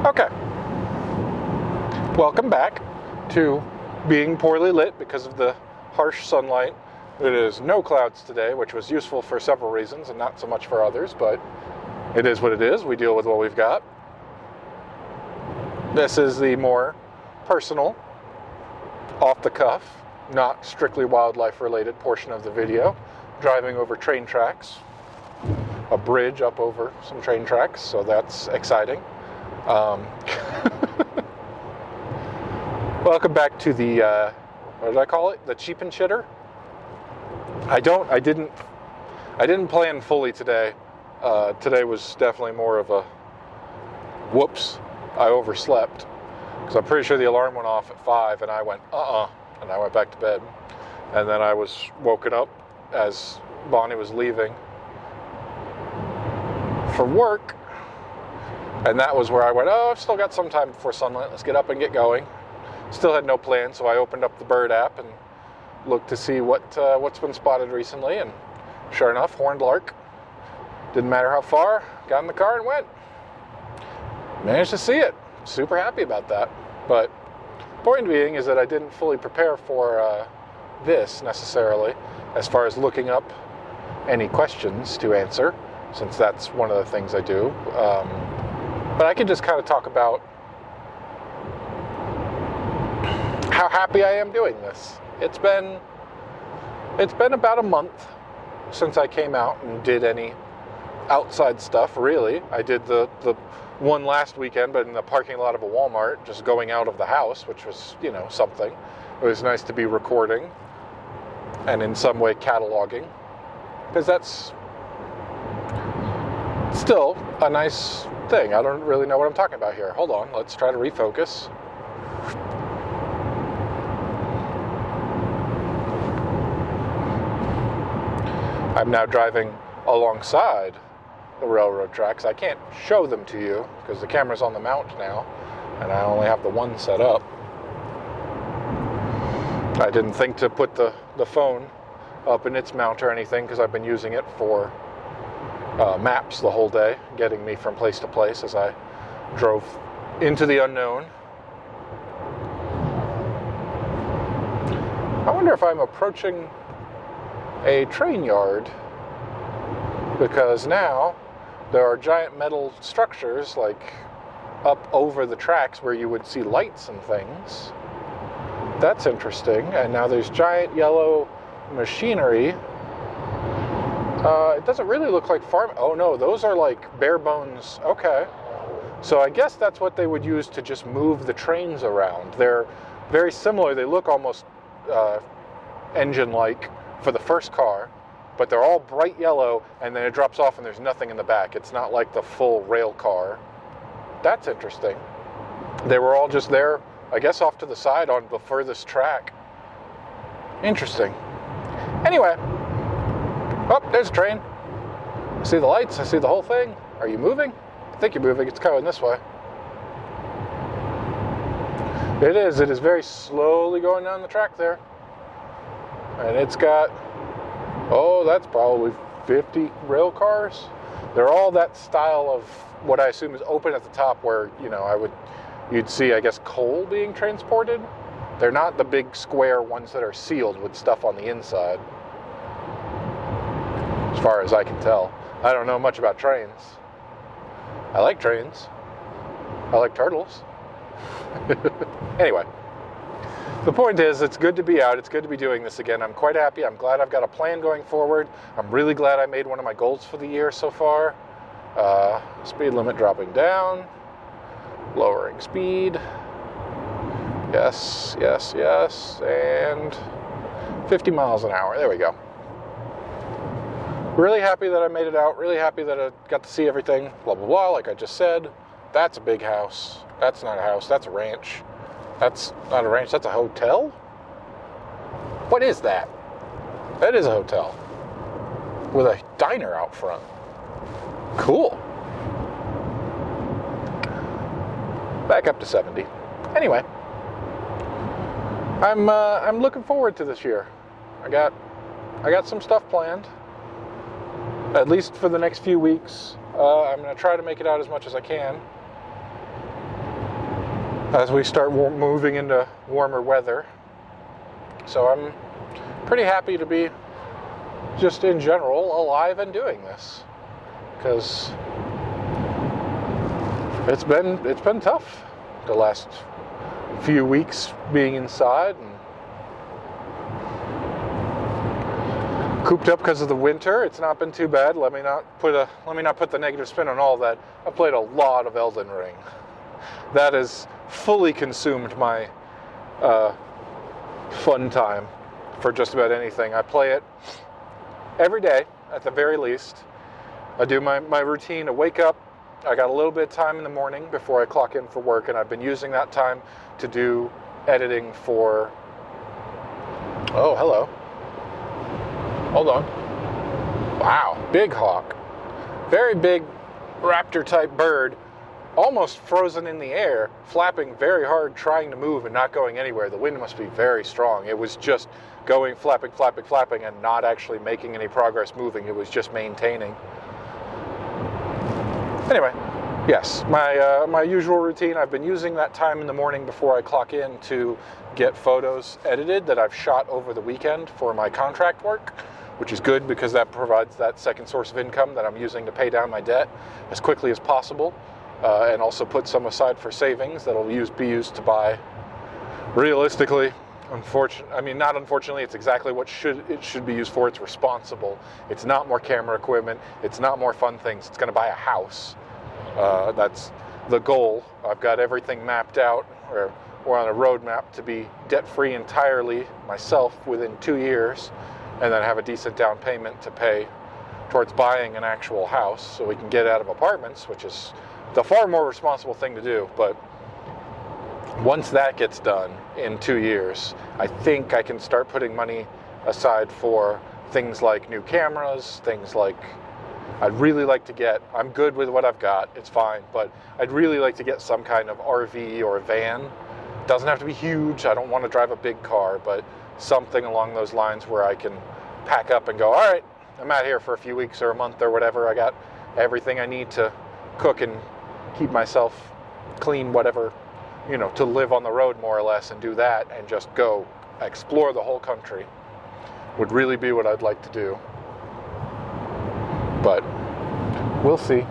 Okay. Welcome back to being poorly lit because of the harsh sunlight. It is no clouds today, which was useful for several reasons and not so much for others, but it is what it is. We deal with what we've got. This is the more personal, off the cuff, not strictly wildlife related portion of the video. Driving over train tracks, a bridge up over some train tracks, so that's exciting. Welcome back to the, what did I call it? The Cheep and Chitter. I didn't plan fully today. Today was definitely more of a, whoops, I overslept. Because I'm pretty sure the alarm went off at 5 and I went, and I went back to bed. And then I was woken up as Bonnie was leaving for work. And that was where I went, I've still got some time before sunlight. Let's get up and get going. Still had no plan, so I opened up the bird app and looked to see what's been spotted recently. And sure enough, horned lark. Didn't matter how far. Got in the car and went. Managed to see it. Super happy about that. But point being is that I didn't fully prepare for this necessarily, as far as looking up any questions to answer, since that's one of the things I do. But I can just kind of talk about how happy I am doing this. It's been about a month since I came out and did any outside stuff, really. I did the one last weekend, but in the parking lot of a Walmart, just going out of the house, which was, something. It was nice to be recording and in some way cataloging, because that's still a nice thing. I don't really know what I'm talking about here. Hold on, let's try to refocus. I'm now driving alongside the railroad tracks. I can't show them to you because the camera's on the mount now and I only have the one set up. I didn't think to put the phone up in its mount or anything because I've been using it for maps the whole day, getting me from place to place as I drove into the unknown. I wonder if I'm approaching a train yard, because now there are giant metal structures like up over the tracks where you would see lights and things. That's interesting. And now there's giant yellow machinery. It doesn't really look like farm. Oh no, those are like bare bones. Okay. So I guess that's what they would use to just move the trains around. They're very similar. They look almost engine-like for the first car, but they're all bright yellow, and then it drops off and there's nothing in the back. It's not like the full rail car. That's interesting. They were all just there, I guess, off to the side on the furthest track. Interesting. Anyway. Oh, there's a train. I see the lights. I see the whole thing. Are you moving? I think you're moving. It's going this way. It is. It is very slowly going down the track there. And it's got, that's probably 50 rail cars. They're all that style of what I assume is open at the top where, you'd see, I guess, coal being transported. They're not the big square ones that are sealed with stuff on the inside, as far as I can tell. I don't know much about trains. I like trains. I like turtles. Anyway. The point is, it's good to be out. It's good to be doing this again. I'm quite happy. I'm glad I've got a plan going forward. I'm really glad I made one of my goals for the year so far. Speed limit dropping down. Lowering speed. Yes, yes, yes. And 50 miles an hour. There we go. Really happy that I made it out. Really happy that I got to see everything. Blah, blah, blah, like I just said. That's a big house. That's not a house. That's a ranch. That's not a ranch, that's a hotel? What is that? That is a hotel. With a diner out front. Cool. Back up to 70. Anyway. I'm looking forward to this year. I got some stuff planned. At least for the next few weeks. I'm going to try to make it out as much as I can. as we start moving into warmer weather. So I'm pretty happy to be, just in general, alive and doing this, because it's been tough the last few weeks being inside and cooped up because of the winter. It's not been too bad. Let me not put the negative spin on all that. I played a lot of Elden Ring. That has fully consumed my fun time for just about anything. I play it every day at the very least. I do my routine to wake up. I got a little bit of time in the morning before I clock in for work, and I've been using that time to do editing for... Oh, hello. Hold on. Wow, big hawk. Very big raptor-type bird, almost frozen in the air, flapping very hard, trying to move and not going anywhere. The wind must be very strong. It was just going, flapping, and not actually making any progress moving. It was just maintaining. Anyway, yes, my usual routine. I've been using that time in the morning before I clock in to get photos edited that I've shot over the weekend for my contract work, which is good because that provides that second source of income that I'm using to pay down my debt as quickly as possible, and also put some aside for savings that'll be used to buy, realistically, not unfortunately, it's exactly what it should be used for. It's responsible. It's not more camera equipment. It's not more fun things. It's going to buy a house. That's the goal. I've got everything mapped out. We're on a roadmap to be debt-free entirely myself within 2 years, and then have a decent down payment to pay towards buying an actual house so we can get out of apartments, which is the far more responsible thing to do. But once that gets done in 2 years, I think I can start putting money aside for things like new cameras, things like I'd really like to get. I'm good with what I've got, it's fine, but I'd really like to get some kind of RV or a van. It doesn't have to be huge. I don't want to drive a big car, but something along those lines where I can pack up and go, all right, I'm out here for a few weeks or a month or whatever. I got everything I need to cook and keep myself clean, whatever, to live on the road more or less, and do that and just go explore the whole country would really be what I'd like to do. But we'll see.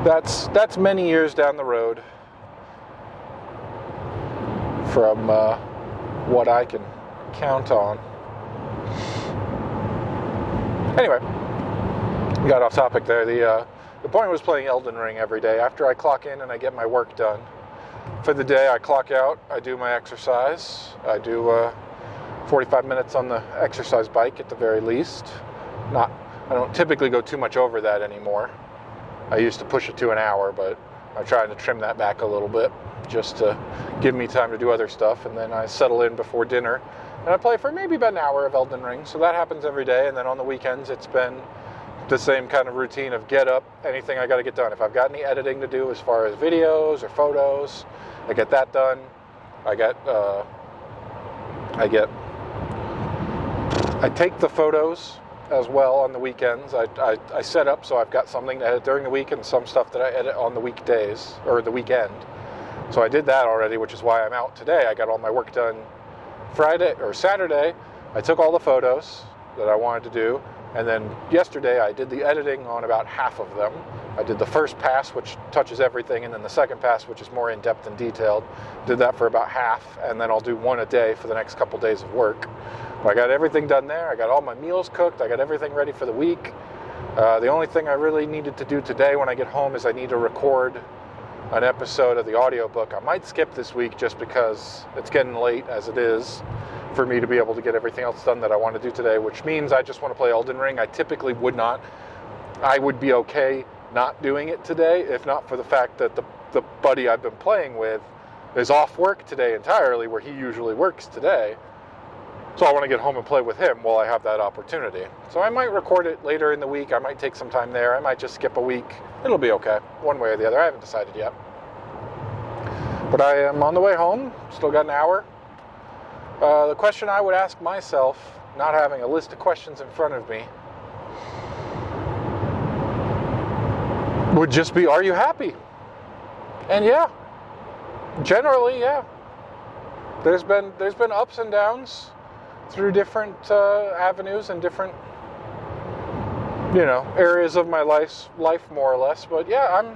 That's many years down the road from what I can count on. Anyway, we got off topic there. The point was playing Elden Ring every day. After I clock in and I get my work done for the day, I clock out, I do my exercise. I do 45 minutes on the exercise bike at the very least. I don't typically go too much over that anymore. I used to push it to an hour, but I'm trying to trim that back a little bit just to give me time to do other stuff. And then I settle in before dinner and I play for maybe about an hour of Elden Ring. So that happens every day. And then on the weekends, it's been the same kind of routine of get up, anything I got to get done. If I've got any editing to do as far as videos or photos, I get that done. I take the photos as well on the weekends. I set up so I've got something to edit during the week and some stuff that I edit on the weekdays or the weekend. So I did that already, which is why I'm out today. I got all my work done Friday or Saturday. I took all the photos that I wanted to do, and then yesterday I did the editing on about half of them. I did the first pass, which touches everything, and then the second pass, which is more in-depth and detailed. Did that for about half, and then I'll do one a day for the next couple days of work. I got everything done there. I got all my meals cooked. I got everything ready for the week. The only thing I really needed to do today when I get home is I need to record an episode of the audiobook. I might skip this week just because it's getting late as it is for me to be able to get everything else done that I want to do today, which means I just want to play Elden Ring. I typically would not. I would be okay not doing it today if not for the fact that the buddy I've been playing with is off work today entirely, where he usually works today. So I want to get home and play with him while I have that opportunity. So I might record it later in the week. I might take some time there. I might just skip a week. It'll be okay, one way or the other. I haven't decided yet. But I am on the way home. Still got an hour. The question I would ask myself, not having a list of questions in front of me, would just be, are you happy? And yeah, generally, yeah. There's been ups and downs through different avenues and different, areas of my life more or less. But yeah,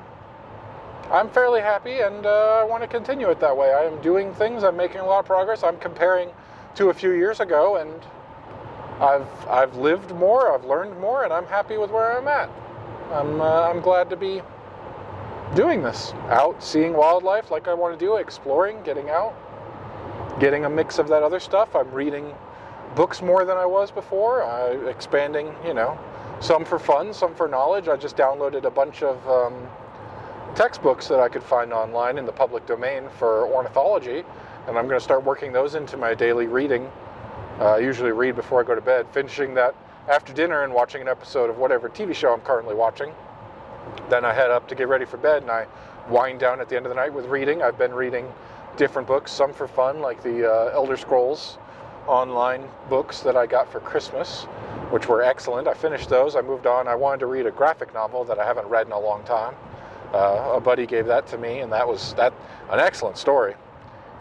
I'm fairly happy, and I want to continue it that way. I am doing things. I'm making a lot of progress. I'm comparing to a few years ago, and I've lived more. I've learned more, and I'm happy with where I'm at. I'm glad to be doing this, out seeing wildlife like I want to do, exploring, getting out, getting a mix of that other stuff. I'm reading books more than I was before, expanding, some for fun, some for knowledge. I just downloaded a bunch of textbooks that I could find online in the public domain for ornithology, and I'm going to start working those into my daily reading. I usually read before I go to bed, finishing that after dinner and watching an episode of whatever TV show I'm currently watching. Then I head up to get ready for bed, and I wind down at the end of the night with reading. I've been reading different books, some for fun, like the Elder Scrolls online books that I got for Christmas, which were excellent. I finished those. I moved on. I wanted to read a graphic novel that I haven't read in a long time. A buddy gave that to me, and that was an excellent story.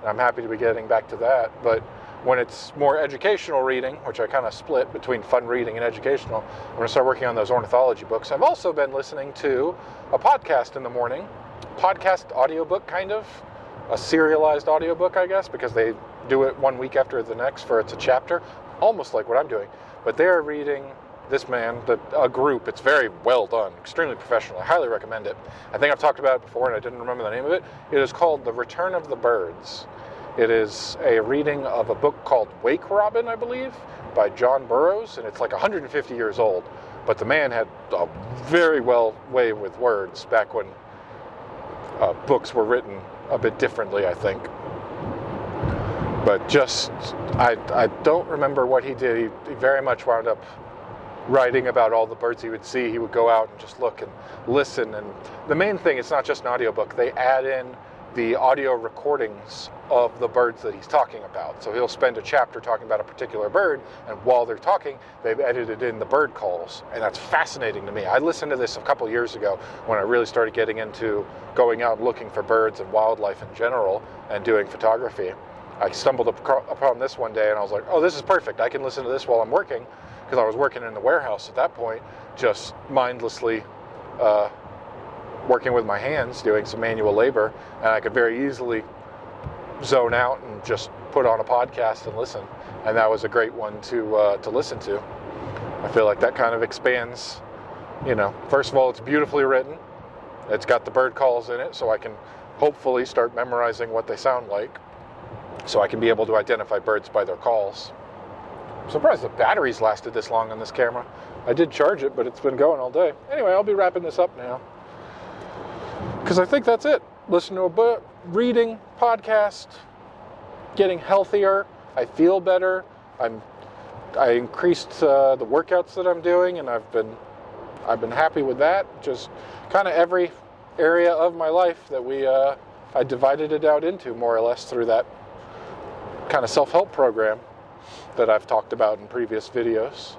And I'm happy to be getting back to that. But when it's more educational reading, which I kind of split between fun reading and educational, I'm going to start working on those ornithology books. I've also been listening to a podcast in the morning, podcast audiobook kind of, a serialized audiobook, I guess, because they do it 1 week after the next it's a chapter, almost like what I'm doing. But they're reading this man, a group. It's very well done, extremely professional. I highly recommend it. I think I've talked about it before and I didn't remember the name of it. It is called The Return of the Birds. It is a reading of a book called Wake Robin, I believe, by John Burroughs, and it's like 150 years old. But the man had a very well way with words back when books were written a bit differently, I think. But I don't remember what he did. He very much wound up writing about all the birds he would see. He would go out and just look and listen. And the main thing, it's not just an audiobook. They add in the audio recordings of the birds that he's talking about. So he'll spend a chapter talking about a particular bird, and while they're talking, they've edited in the bird calls, and that's fascinating to me. I listened to this a couple years ago when I really started getting into going out and looking for birds and wildlife in general and doing photography. I stumbled upon this one day, and I was like, oh, this is perfect. I can listen to this while I'm working, because I was working in the warehouse at that point, just mindlessly working with my hands, doing some manual labor, and I could very easily zone out and just put on a podcast and listen. And that was a great one to listen to. I feel like that kind of expands, first of all, it's beautifully written. It's got the bird calls in it, so I can hopefully start memorizing what they sound like, so I can be able to identify birds by their calls. I'm surprised the batteries lasted this long on this camera. I did charge it, but it's been going all day. Anyway, I'll be wrapping this up now, because I think that's it. Listen to a book, reading, podcast, getting healthier. I feel better. I increased the workouts that I'm doing, and I've been happy with that. Just kind of every area of my life that I divided it out into more or less through that kind of self-help program that I've talked about in previous videos.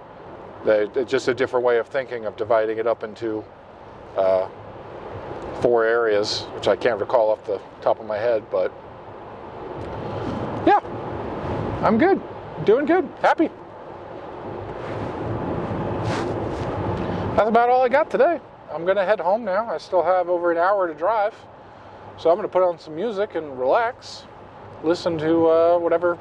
It's just a different way of thinking, of dividing it up into 4 areas, which I can't recall off the top of my head, but yeah, I'm good, doing good, happy. That's about all I got today. I'm gonna head home now. I still have over an hour to drive, so I'm gonna put on some music and relax, listen to whatever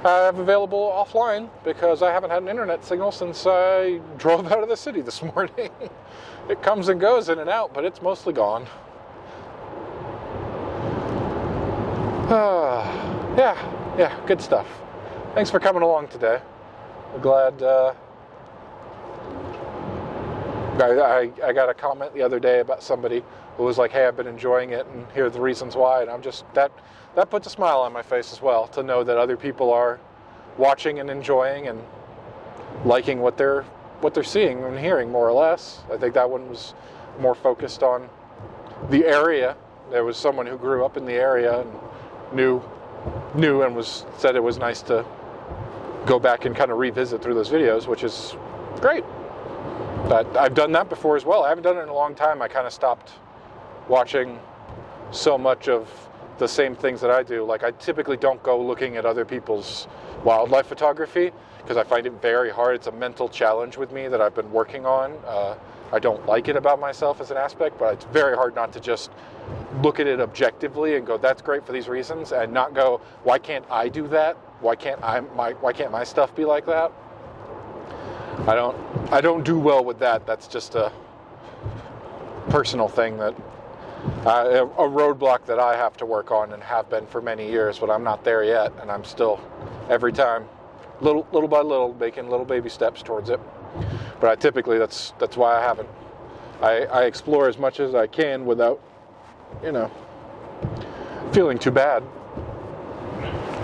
I have available offline, because I haven't had an internet signal since I drove out of the city this morning. It comes and goes in and out, but it's mostly gone. Yeah, good stuff. Thanks for coming along today. I'm glad I got a comment the other day about somebody who was like, hey, I've been enjoying it, and here are the reasons why. And I'm just, that puts a smile on my face as well, to know that other people are watching and enjoying and liking what they're seeing and hearing, more or less. I think that one was more focused on the area. There was someone who grew up in the area and knew and said it was nice to go back and kind of revisit through those videos, which is great. But I've done that before as well. I haven't done it in a long time. I kind of stopped watching so much of the same things that I do. Like, I typically don't go looking at other people's wildlife photography because I find it very hard. It's a mental challenge with me that I've been working on. I don't like it about myself as an aspect, but it's very hard not to just look at it objectively and go, that's great for these reasons, and not go, why can't I do that? Why can't my stuff be like that? I don't do well with that. That's just a personal thing that a roadblock that I have to work on and have been for many years, but I'm not there yet, and I'm still every time little by little making little baby steps towards it. But I typically that's why I haven't. I explore as much as I can without, feeling too bad.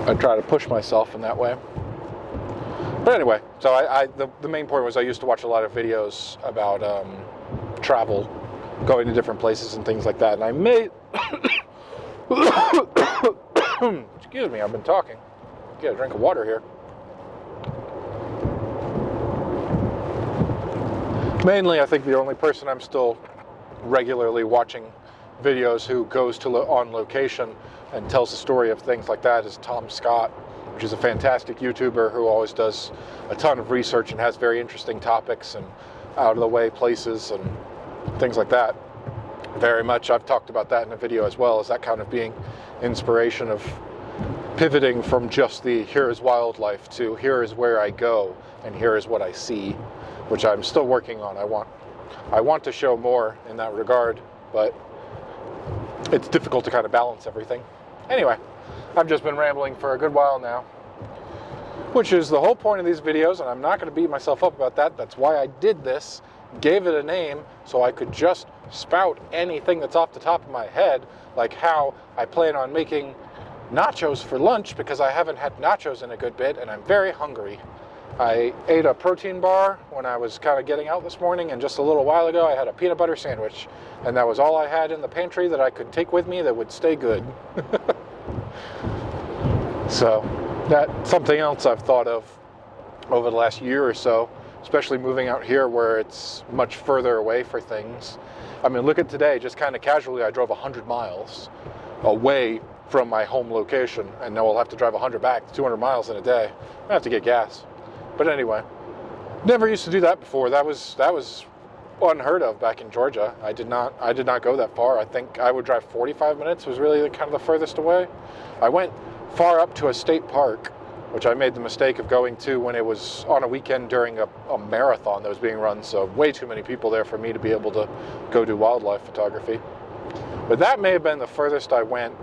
I try to push myself in that way. But anyway, so the main point was I used to watch a lot of videos about travel, going to different places and things like that. And I made, excuse me, I've been talking. Get a drink of water here. Mainly, I think the only person I'm still regularly watching videos who goes to on location and tells the story of things like that is Tom Scott, which is a fantastic YouTuber who always does a ton of research and has very interesting topics and out of the way places and things like that. Very much, I've talked about that in a video as well, as that kind of being inspiration of pivoting from just the here is wildlife to here is where I go and here is what I see, which I'm still working on. I want to show more in that regard, but it's difficult to kind of balance everything. Anyway, I've just been rambling for a good while now, which is the whole point of these videos, and I'm not going to beat myself up about that. That's why I did this, gave it a name, so I could just spout anything that's off the top of my head, like how I plan on making nachos for lunch because I haven't had nachos in a good bit, and I'm very hungry. I ate a protein bar when I was kind of getting out this morning, and just a little while ago I had a peanut butter sandwich, and that was all I had in the pantry that I could take with me that would stay good. So that's something else I've thought of over the last year or so, especially moving out here where it's much further away for things. I mean, look at today, just kind of casually, I drove 100 miles away from my home location, and now I'll have to drive 100 back, 200 miles in a day. I have to get gas. But anyway, never used to do that before. That was unheard of back in Georgia. I did not go that far. I think I would drive 45 minutes was really kind of the furthest away. I went far up to a state park, which I made the mistake of going to when it was on a weekend during a marathon that was being run, so way too many people there for me to be able to go do wildlife photography. But that may have been the furthest I went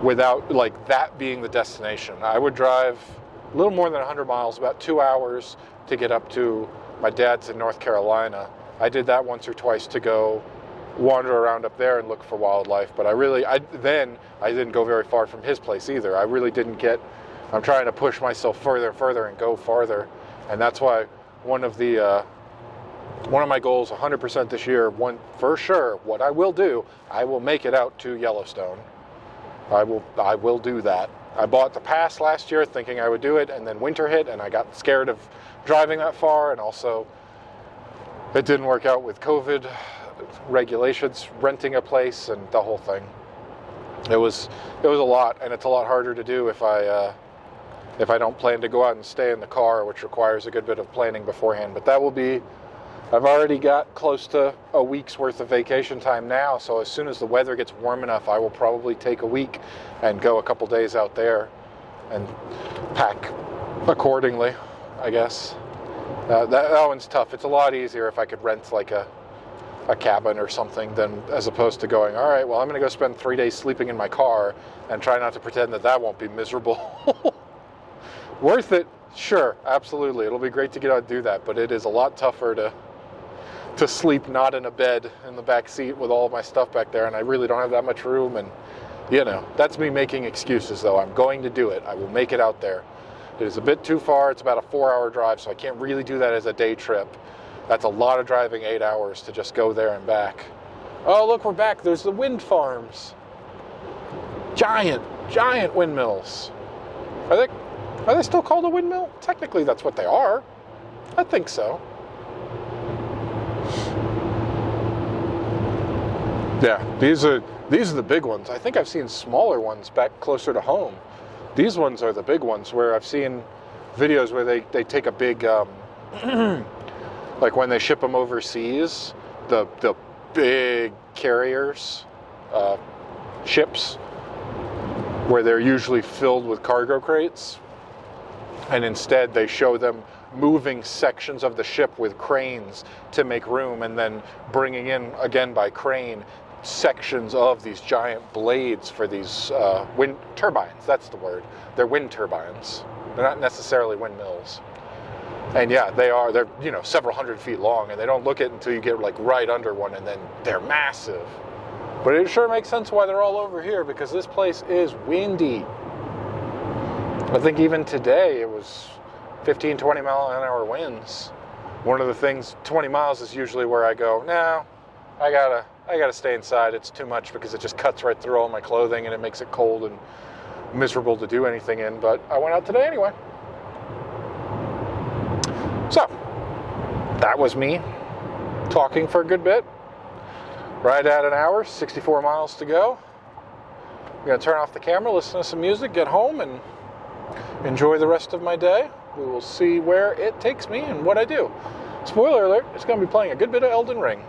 without, like, that being the destination. I would drive a little more than 100 miles, about 2 hours to get up to my dad's in North Carolina. I did that once or twice to go wander around up there and look for wildlife, but I didn't go very far from his place either. I really didn't I'm trying to push myself further and further and go farther, and that's why one of my goals 100% this year, for sure, what I will do, I will make it out to Yellowstone. I will do that. I bought the pass last year thinking I would do it, and then winter hit and I got scared of driving that far, and also it didn't work out with COVID regulations, renting a place, and the whole thing. It was a lot, and it's a lot harder to do if I don't plan to go out and stay in the car, which requires a good bit of planning beforehand. But that will be, I've already got close to a week's worth of vacation time now, so as soon as the weather gets warm enough, I will probably take a week and go a couple days out there and pack accordingly, I guess. That one's tough. It's a lot easier if I could rent like a cabin or something than as opposed to going, all right, well, I'm going to go spend 3 days sleeping in my car and try not to pretend that won't be miserable. Worth it? Sure, absolutely. It'll be great to get out and do that, but it is a lot tougher to sleep not in a bed in the back seat with all of my stuff back there, and I really don't have that much room, and that's me making excuses, though. I'm going to do it. I will make it out there. It is a bit too far. It's about a 4-hour drive, so I can't really do that as a day trip. That's a lot of driving, 8 hours to just go there and back. Oh, look, we're back. There's the wind farms. Giant windmills. Are they still called a windmill? Technically, that's what they are. I think so. Yeah, these are the big ones. I think I've seen smaller ones back closer to home. These ones are the big ones where I've seen videos where they take a big, like when they ship them overseas, the big carriers, ships, where they're usually filled with cargo crates, and instead they show them moving sections of the ship with cranes to make room, and then bringing in again by crane sections of these giant blades for these wind turbines. That's the word. They're wind turbines. They're not necessarily windmills. And yeah, they're several hundred feet long, and they don't look it until you get like right under one, and then they're massive. But it sure makes sense why they're all over here, because this place is windy. I think even today it was 15, 20 mile an hour winds. One of the things, 20 miles is usually where I go, no, I gotta stay inside. It's too much because it just cuts right through all my clothing and it makes it cold and miserable to do anything in. But I went out today anyway. So that was me talking for a good bit. Right at an hour, 64 miles to go. I'm gonna turn off the camera, listen to some music, get home, and enjoy the rest of my day. We will see where it takes me and what I do. Spoiler alert, it's going to be playing a good bit of Elden Ring.